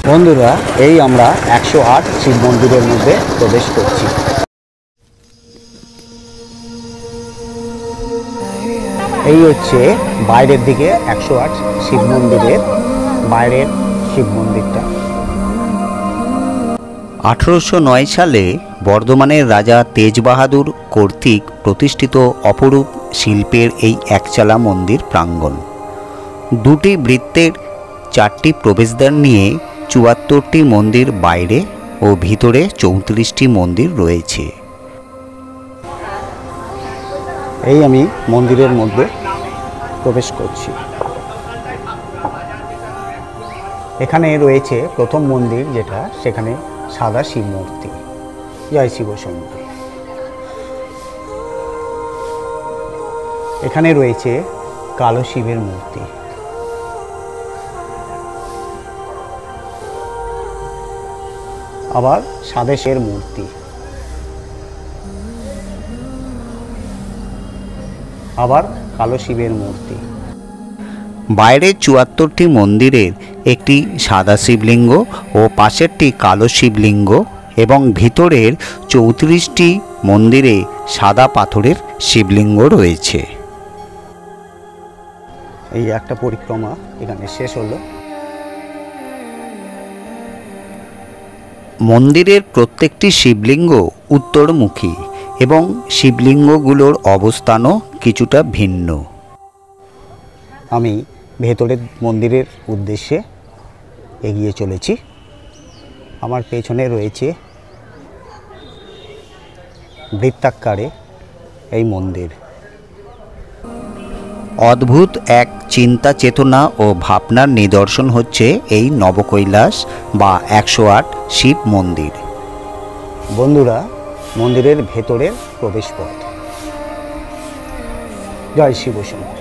বন্ধুরা, এই আমরা 108 শিব মন্দিরের মধ্যে প্রবেশ করছি। এই হচ্ছে বাইরের দিকে 108 শিব মন্দিরের বাইরের শিব মন্দিরটা। 1809 সালে বর্ধমানের রাজা তেজ বাহাদুর কর্তৃক প্রতিষ্ঠিত অপরূপ শিল্পের এই একচালা মন্দির প্রাঙ্গণ। দুটি বৃত্তের 4টি প্রবেশদ্বার নিয়ে 74টি মন্দির বাইরে ও ভিতরে 34টি মন্দির রয়েছে। এই আমি মন্দিরের মধ্যে প্রবেশ করছি। এখানে রয়েছে প্রথম মন্দির, যেটা সেখানে সাদা শিব মূর্তি। জয় শিব শম্ভু। এখানে রয়েছে কালো শিবের মূর্তি। আবার সাদা শিবের মূর্তি। আবার কালো শিবের মূর্তি। বাইরের 74টি মন্দিরের একটি সাদা শিবলিঙ্গ ও পাশেরটি কালো শিবলিঙ্গ এবং ভিতরের 34টি মন্দিরে সাদা পাথরের শিবলিঙ্গ রয়েছে। এই একটা পরিক্রমা এখানে শেষ হলো। মন্দিরের প্রত্যেকটি শিবলিঙ্গ উত্তরমুখী এবং শিবলিঙ্গগুলোর অবস্থানও কিছুটা ভিন্ন। আমি ভেতরের মন্দিরের উদ্দেশ্যে এগিয়ে চলেছি। আমার পেছনে রয়েছে বৃত্তাকারে এই মন্দির। অদ্ভুত এক চিন্তা চেতনা ও ভাবনার নিদর্শন হচ্ছে এই নবকৈলাস বা 108 শিব মন্দির। বন্ধুরা, মন্দিরের ভেতরের প্রবেশপথ। জয় Shiv Shambhu.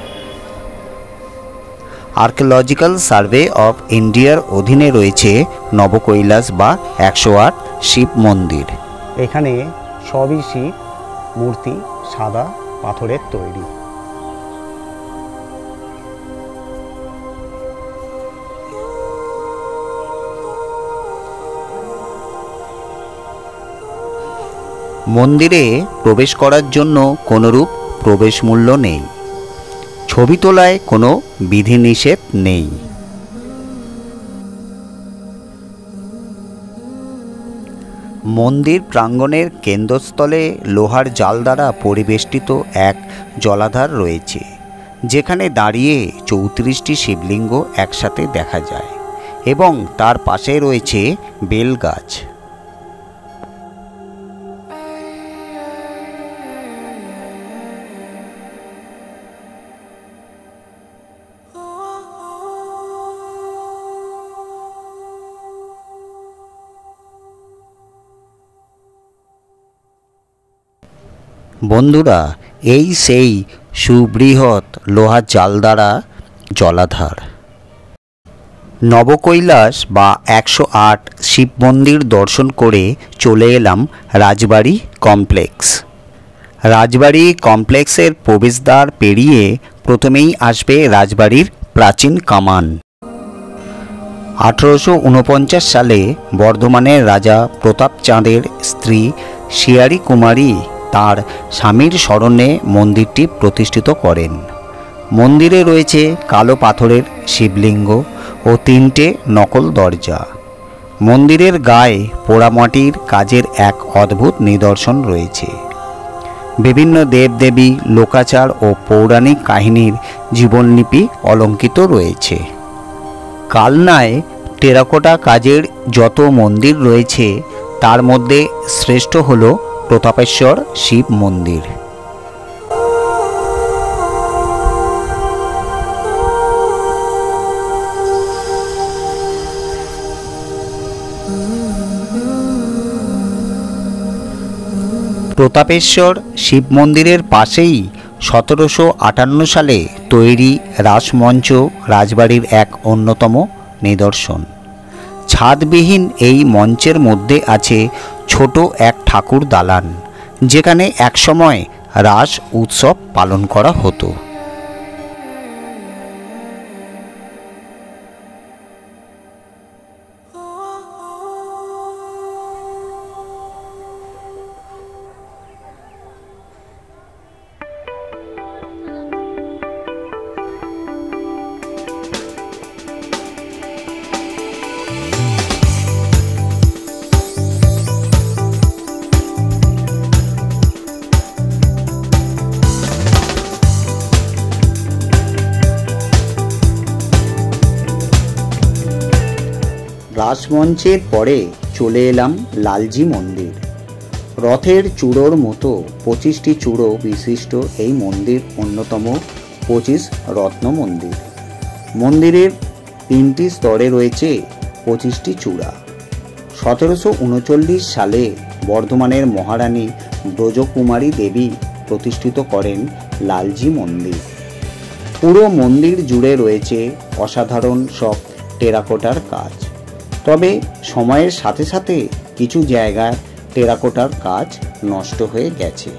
Archaeological Survey of ইন্ডিয়ার অধীনে রয়েছে নবকৈলাস বা 108 শিব মন্দির। এখানে সবই শিব মূর্তি, সাদা পাথরের তৈরি। মন্দিরে প্রবেশ করার জন্য কোনোরূপ প্রবেশ মূল্য নেই। ছবি তোলায় কোনো বিধিনিষেধ নেই। মন্দির প্রাঙ্গণের কেন্দ্রস্থলে লোহার জাল দ্বারা পরিবেষ্টিত এক জলাধার রয়েছে, যেখানে দাঁড়িয়ে 34টি শিবলিঙ্গ একসাথে দেখা যায় এবং তার পাশে রয়েছে বেল গাছ। বন্ধুরা, এই সেই সুবৃহৎ লোহার জাল দ্বারা জলাধার। নবকৈলাস বা 108 শিব মন্দির দর্শন করে চলে এলাম রাজবাড়ি কমপ্লেক্স। রাজবাড়ি কমপ্লেক্সের প্রবেশদ্বার পেরিয়ে প্রথমেই আসবে রাজবাড়ির প্রাচীন কামান। 1849 সালে বর্ধমানের রাজা প্রতাপচাঁদের স্ত্রী শিয়ারি কুমারী তার স্বামীর স্মরণে মন্দিরটি প্রতিষ্ঠিত করেন। মন্দিরে রয়েছে কালো পাথরের শিবলিঙ্গ ও 3টে নকল দরজা। মন্দিরের গায়ে পোড়ামাটির কাজের এক অদ্ভুত নিদর্শন রয়েছে। বিভিন্ন দেবদেবী, লোকাচার ও পৌরাণিক কাহিনীর জীবনলিপি অলঙ্কিত রয়েছে। কালনায় টেরাকোটা কাজের যত মন্দির রয়েছে তার মধ্যে শ্রেষ্ঠ হল প্রতাপেশ্বর শিব মন্দির। প্রতাপেশ্বর শিব মন্দিরের পাশেই 1758 সালে তৈরি রাসমঞ্চ রাজবাড়ির এক অন্যতম নিদর্শন। ছাদবিহীন এই মঞ্চের মধ্যে আছে ছোট এক ঠাকুর দালান, যেখানে একসময় রাস উৎসব পালন করা হতো। রাসমঞ্চের পরে চলে এলাম লালজি মন্দির। রথের চূড়োর মতো 25টি চূড়ো বিশিষ্ট এই মন্দির অন্যতম 25 রত্ন মন্দির। মন্দিরের 3টি স্তরে রয়েছে 25টি চূড়া। 1739 সালে বর্ধমানের মহারানী ব্রজকুমারী দেবী প্রতিষ্ঠিত করেন লালজি মন্দির। পুরো মন্দির জুড়ে রয়েছে অসাধারণ সব টেরাকোটার কাজ। তবে সময়ের সাথে সাথে কিছু জায়গায় টেরাকোটার কাজ নষ্ট হয়ে গেছে।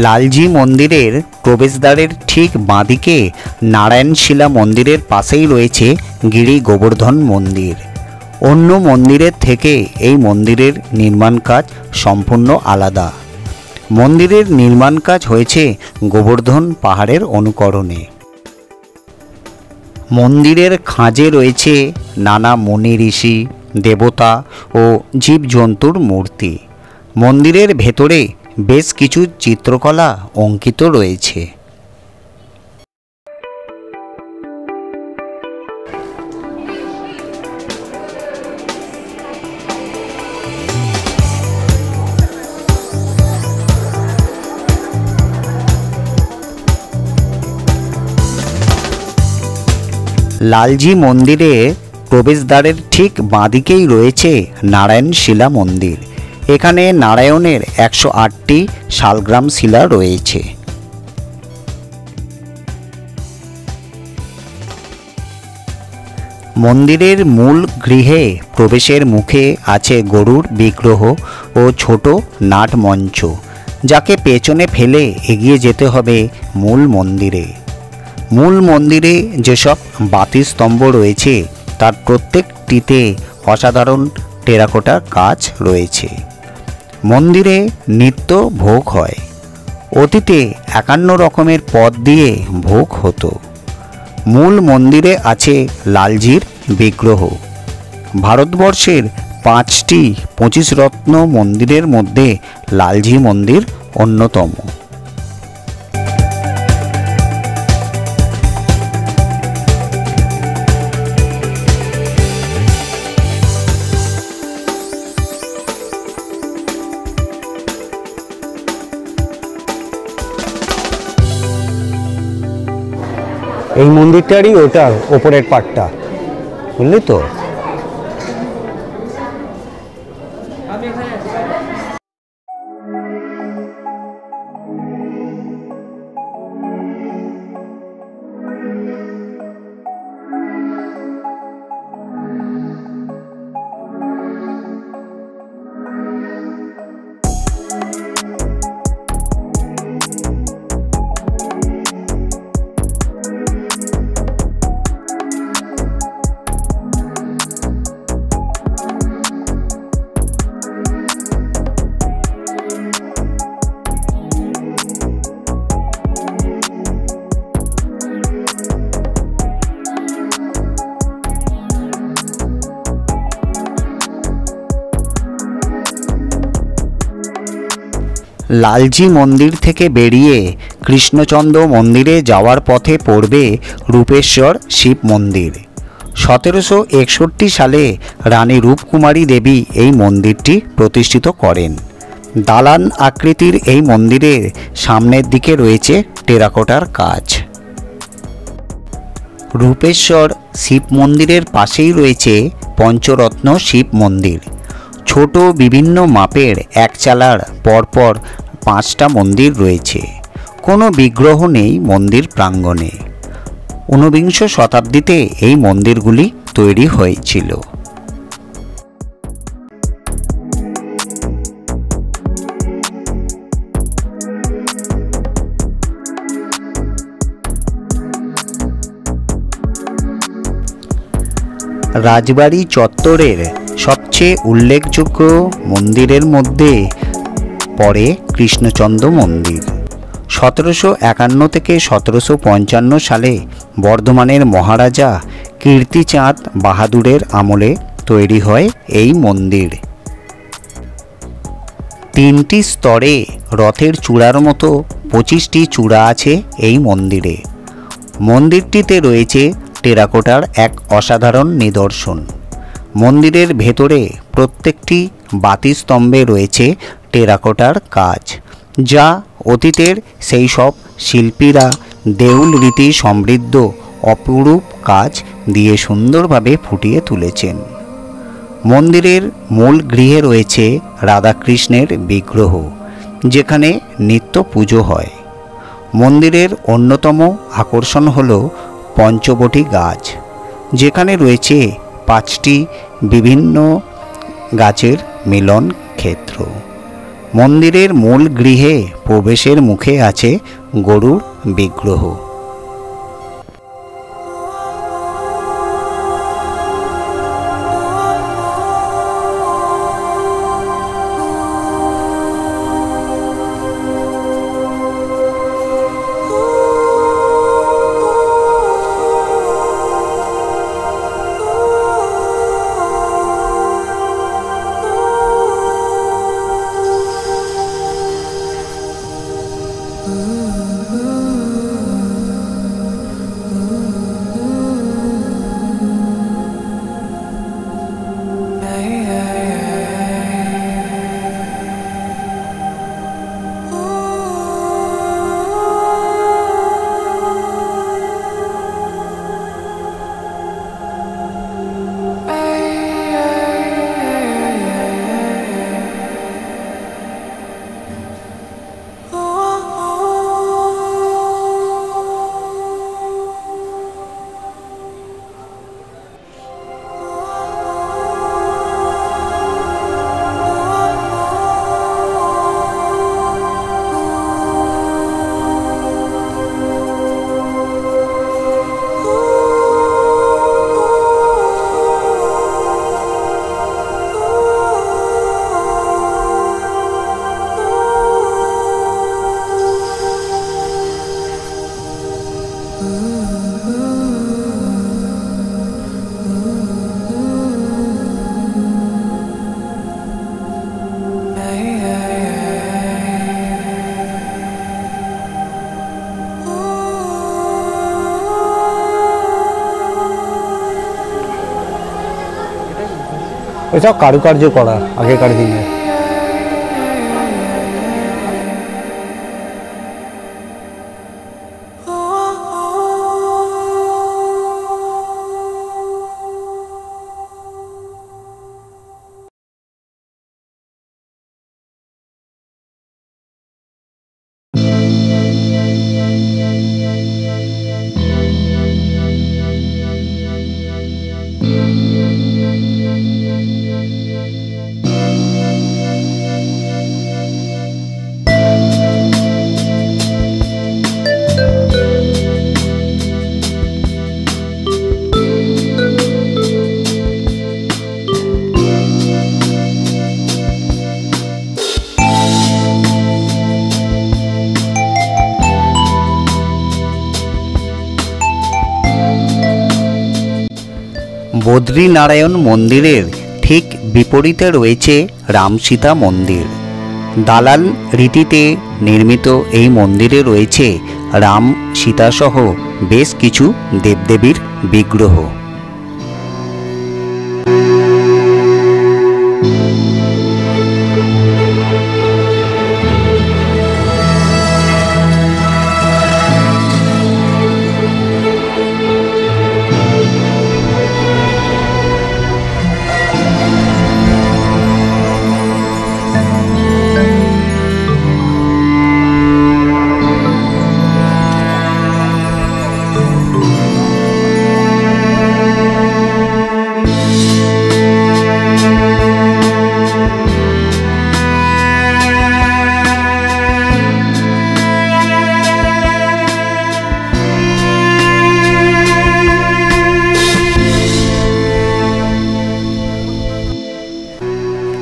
লালজি মন্দিরের প্রবেশদ্বারের ঠিক বাঁদিকে নারায়ণশিলা মন্দিরের পাশেই রয়েছে গিরি গোবর্ধন মন্দির। অন্য মন্দিরের থেকে এই মন্দিরের নির্মাণ কাজ সম্পূর্ণ আলাদা। মন্দিরের নির্মাণ কাজ হয়েছে গোবর্ধন পাহাড়ের অনুকরণে। মন্দিরের খাঁজে রয়েছে নানা মুনি ঋষি, দেবতা ও জীবজন্তুর মূর্তি। মন্দিরের ভেতরে বেশ কিছু চিত্রকলা অঙ্কিত রয়েছে। লালজি মন্দিরে প্রবেশদ্বারের ঠিক বাঁদিকেই রয়েছে নারায়ণশিলা মন্দির। এখানে নারায়ণের 108টি শালগ্রাম শিলা রয়েছে। মন্দিরের মূল গৃহে প্রবেশের মুখে আছে গরুর বিগ্রহ ও ছোট নাট মঞ্চ, যাকে পেছনে ফেলে এগিয়ে যেতে হবে মূল মন্দিরে। মূল মন্দিরে যেসব বাতিস্তম্ভ রয়েছে তার প্রত্যেকটিতে অসাধারণ টেরাকোটার কাজ রয়েছে। মন্দিরে নিত্য ভোগ হয়। অতীতে 51 রকমের পদ দিয়ে ভোগ হতো। মূল মন্দিরে আছে লালজির বিগ্রহ। ভারতবর্ষের 5টি 25 রত্ন মন্দিরের মধ্যে লালজি মন্দির অন্যতম। এই মন্দিরটারই ওটার ওপরের পাটটা, বুঝলি তো? লালজি মন্দির থেকে বেরিয়ে কৃষ্ণচন্দ্র মন্দিরে যাওয়ার পথে পড়বে রূপেশ্বর শিব মন্দির। 1761 সালে রানী রূপকুমারী দেবী এই মন্দিরটি প্রতিষ্ঠিত করেন। দালান আকৃতির এই মন্দিরের সামনের দিকে রয়েছে টেরাকোটার কাজ। রূপেশ্বর শিব মন্দিরের পাশেই রয়েছে পঞ্চরত্ন শিব মন্দির। ছোট বিভিন্ন মাপের এক চালার পরপর 5টা মন্দির রয়েছে। কোনো বিগ্রহ নেই মন্দির প্রাঙ্গণে। 19বিংশ শতাব্দীতে এই মন্দিরগুলি তৈরি হয়েছিল। রাজবাড়ি চত্বরের সবচেয়ে উল্লেখযোগ্য মন্দিরের মধ্যে পড়ে কৃষ্ণচন্দ্র মন্দির। 1751 থেকে 1755 সালে বর্ধমানের মহারাজা কীর্তিচাঁদ বাহাদুরের আমলে তৈরি হয় এই মন্দির। 3টি স্তরে রথের চূড়ার মতো 25টি চূড়া আছে এই মন্দিরে। মন্দিরটিতে রয়েছে টেরাকোটার এক অসাধারণ নিদর্শন। মন্দিরের ভেতরে প্রত্যেকটি বাতিস্তম্ভে রয়েছে টেরাকোটার কাজ, যা অতীতের সেই সব শিল্পীরা দেউল রীতি সমৃদ্ধ অপরূপ কাজ দিয়ে সুন্দরভাবে ফুটিয়ে তুলেছেন। মন্দিরের মূল গৃহে রয়েছে রাধাকৃষ্ণের বিগ্রহ, যেখানে নিত্য পুজো হয়। মন্দিরের অন্যতম আকর্ষণ হল পঞ্চবটী গাছ, যেখানে রয়েছে 5টি বিভিন্ন গাছের মিলন ক্ষেত্র। মন্দিরের মূল গৃহে প্রবেশের মুখে আছে গরুর বিগ্রহ। এসব কারুকার্য করা আগেকার দিনে। বদ্রীনারায়ণ মন্দিরের ঠিক বিপরীতে রয়েছে রামসীতা মন্দির। দালাল রীতিতে নির্মিত এই মন্দিরে রয়েছে রাম, সীতাসহ বেশ কিছু দেবদেবীর বিগ্রহ।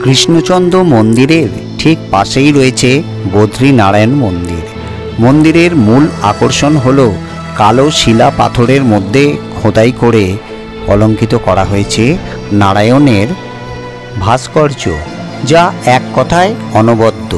কৃষ্ণচন্দ্র মন্দিরের ঠিক পাশেই রয়েছে বদ্রীনারায়ণ মন্দির। মন্দিরের মূল আকর্ষণ হল কালো শিলা পাথরের মধ্যে খোদাই করে অলঙ্কিত করা হয়েছে নারায়ণের ভাস্কর্য, যা এক কথায় অনবদ্য।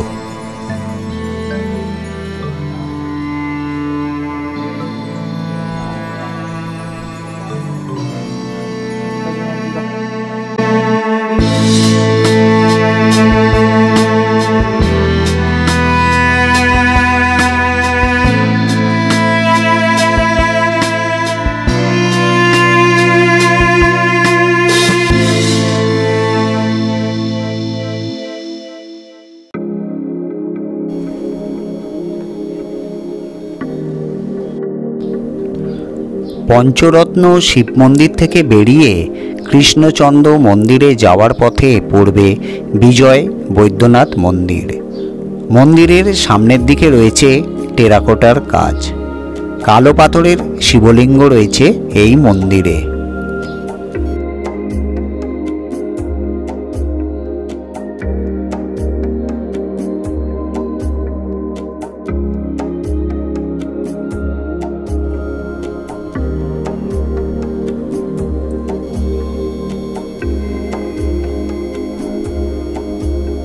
পঞ্চরত্ন শিব মন্দির থেকে বেরিয়ে কৃষ্ণচন্দ্র মন্দিরে যাওয়ার পথে পড়বে বিজয় বৈদ্যনাথ মন্দির। মন্দিরের সামনের দিকে রয়েছে টেরাকোটার কাজ। কালো পাথরের শিবলিঙ্গ রয়েছে এই মন্দিরে।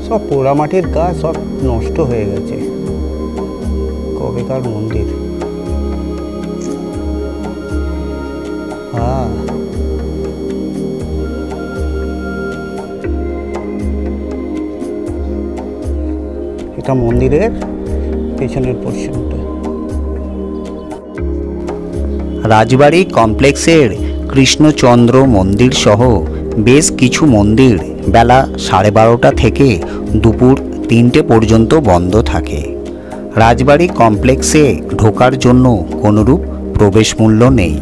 সব পোড়ামাটির কাজ সব নষ্ট হয়ে গেছে। কবেকার মন্দির। হ্যাঁ, এটা মন্দিরের পেছনের পোর্শনটা। রাজবাড়ি কমপ্লেক্সের কৃষ্ণচন্দ্র মন্দির সহ বেশ কিছু মন্দির বেলা 12:30 থেকে দুপুর 3টে পর্যন্ত বন্ধ থাকে। রাজবাড়ি কমপ্লেক্সে ঢোকার জন্য কোনোরূপ প্রবেশ মূল্য নেই।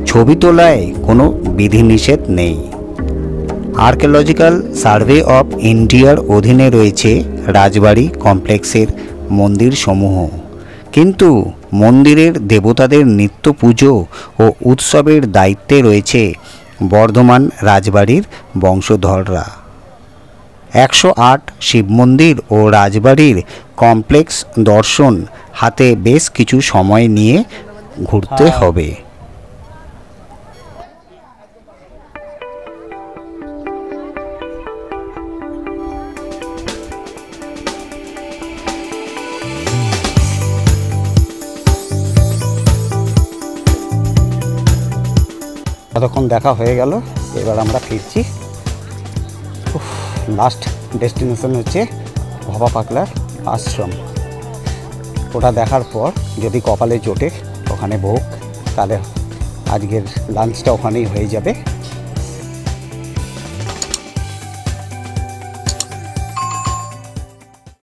ছবি তোলায় কোনো বিধিনিষেধ নেই। আর্কিওলজিক্যাল সার্ভে অফ ইন্ডিয়ার অধীনে রয়েছে রাজবাড়ি কমপ্লেক্সের মন্দিরসমূহ, কিন্তু মন্দিরের দেবতাদের নিত্য পুজো ও উৎসবের দায়িত্বে রয়েছে বর্ধমান রাজবাড়ির বংশধররা। 108 শিব মন্দির ও রাজবাড়ির কমপ্লেক্স দর্শন হাতে বেশ কিছু সময় নিয়ে ঘুরতে হবে। এতক্ষণ দেখা হয়ে গেল, এবার আমরা ফিরছি। লাস্ট ডেস্টিনেশন হচ্ছে ভবা পাগলার আশ্রম। ওটা দেখার পর যদি কপালে জোটে ওখানে ভোগ, তাহলে আজকের লাঞ্চটা ওখানেই হয়ে যাবে।